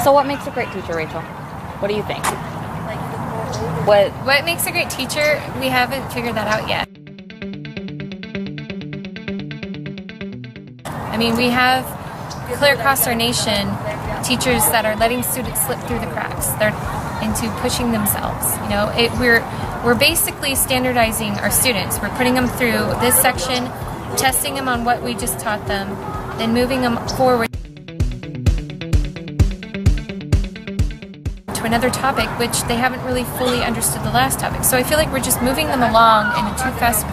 So what makes a great teacher, Rachel? What do you think? What makes a great teacher? We haven't figured that out yet. I mean, we have clear across our nation teachers that are letting students slip through the cracks. They're into pushing themselves. You know, we're basically standardizing our students. We're putting them through this section, testing them on what we just taught them, then moving them forward to another topic which they haven't really fully understood the last topic. So I feel like we're just moving them along in a too fast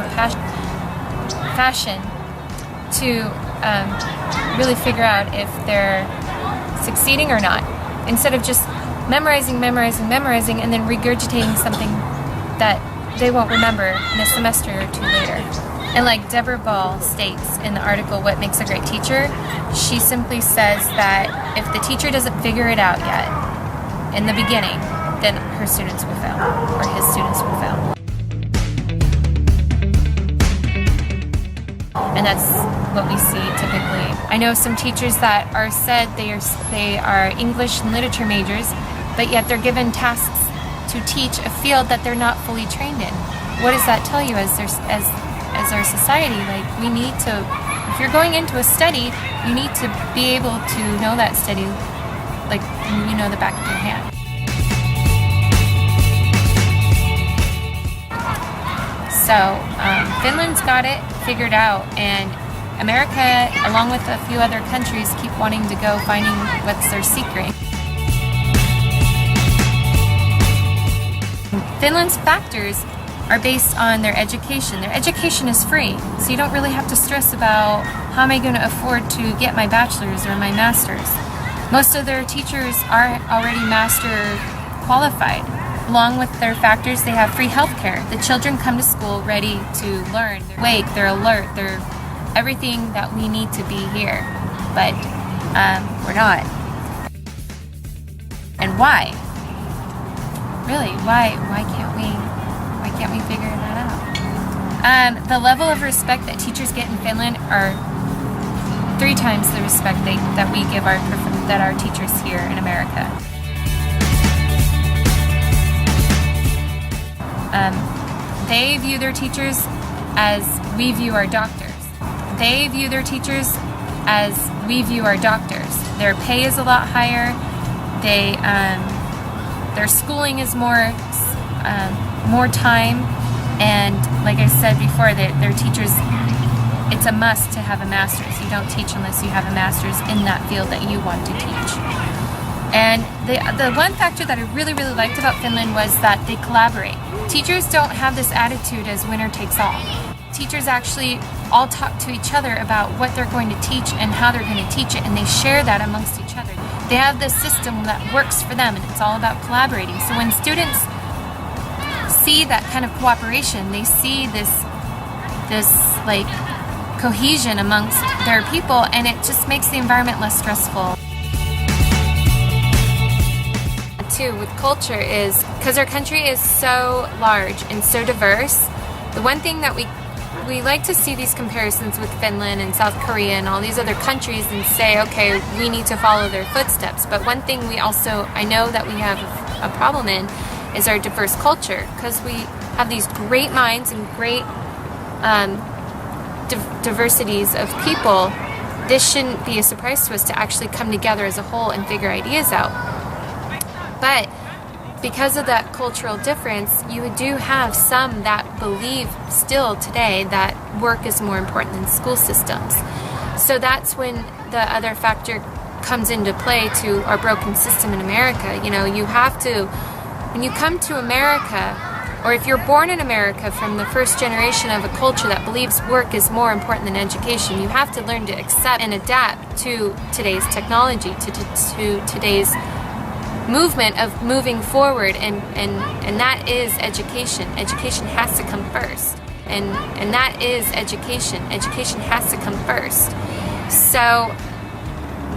fashion to really figure out if they're succeeding or not, instead of just memorizing, and then regurgitating something that they won't remember in a semester or two later. And like Deborah Ball states in the article, What Makes a Great Teacher, she simply says that if the teacher doesn't figure it out yet in the beginning, then her students will fail, or his students will fail. And that's what we see typically. I know some teachers that are said they are English and literature majors, but yet they're given tasks to teach a field that they're not fully trained in. What does that tell you as our society? Like, we need to, if you're going into a study, you need to be able to know that study like you know the back of your hand. So Finland's got it figured out, and America, along with a few other countries, keep wanting to go finding what's their secret. Finland's factors are based on their education. Their education is free, so you don't really have to stress about how am I going to afford to get my bachelor's or my master's. Most of their teachers are already master qualified. Along with their factors, they have free health care. The children come to school ready to learn. They're awake, they're alert, they're everything that we need to be here. But we're not. And why? Really, why can't we figure that out? The level of respect that teachers get in Finland are 3 times the respect that we give our teachers here in America. They view their teachers as we view our doctors. They view their teachers as we view our doctors. Their pay is a lot higher. Their schooling is more time, and like I said before, their teachers, it's a must to have a master's. You don't teach unless you have a master's in that field that you want to teach. And the one factor that I really liked about Finland was that they collaborate. Teachers don't have this attitude as winner takes all. Teachers actually all talk to each other about what they're going to teach and how they're going to teach it, and they share that amongst each other. They have this system that works for them, and it's all about collaborating. So when students see that kind of cooperation, they see this like cohesion amongst their people, and it just makes the environment less stressful. Too with culture is because our country is so large and so diverse. The one thing that we like to see these comparisons with Finland and South Korea and all these other countries and say, okay, we need to follow their footsteps. But one thing I know that we have a problem in is our diverse culture, because we have these great minds and great diversities of people. This shouldn't be a surprise to us to actually come together as a whole and figure ideas out. But because of that cultural difference, you do have some that believe still today that work is more important than school systems. So that's when the other factor comes into play to our broken system in America. You know, you have to, when you come to America, or if you're born in America from the first generation of a culture that believes work is more important than education, you have to learn to accept and adapt to today's technology, to today's movement of moving forward, and that is education. Education has to come first, and that is education. Education has to come first. So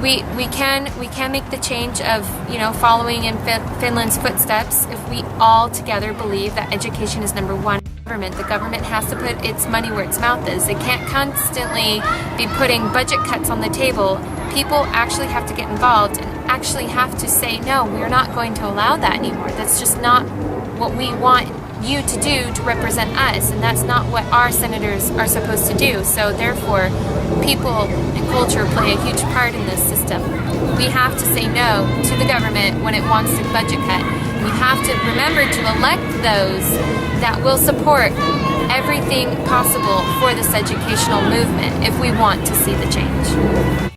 we can make the change of, you know, following in Finland's footsteps if we all together believe that education is number one. government. The government has to put its money where its mouth is. They can't constantly be putting budget cuts on the table. People actually have to get involved and actually have to say, no, we're not going to allow that anymore. That's just not what we want you to do to represent us, and that's not what our senators are supposed to do. So therefore, people and culture play a huge part in this system. We have to say no to the government when it wants a budget cut. We have to remember to elect those that will support everything possible for this educational movement if we want to see the change.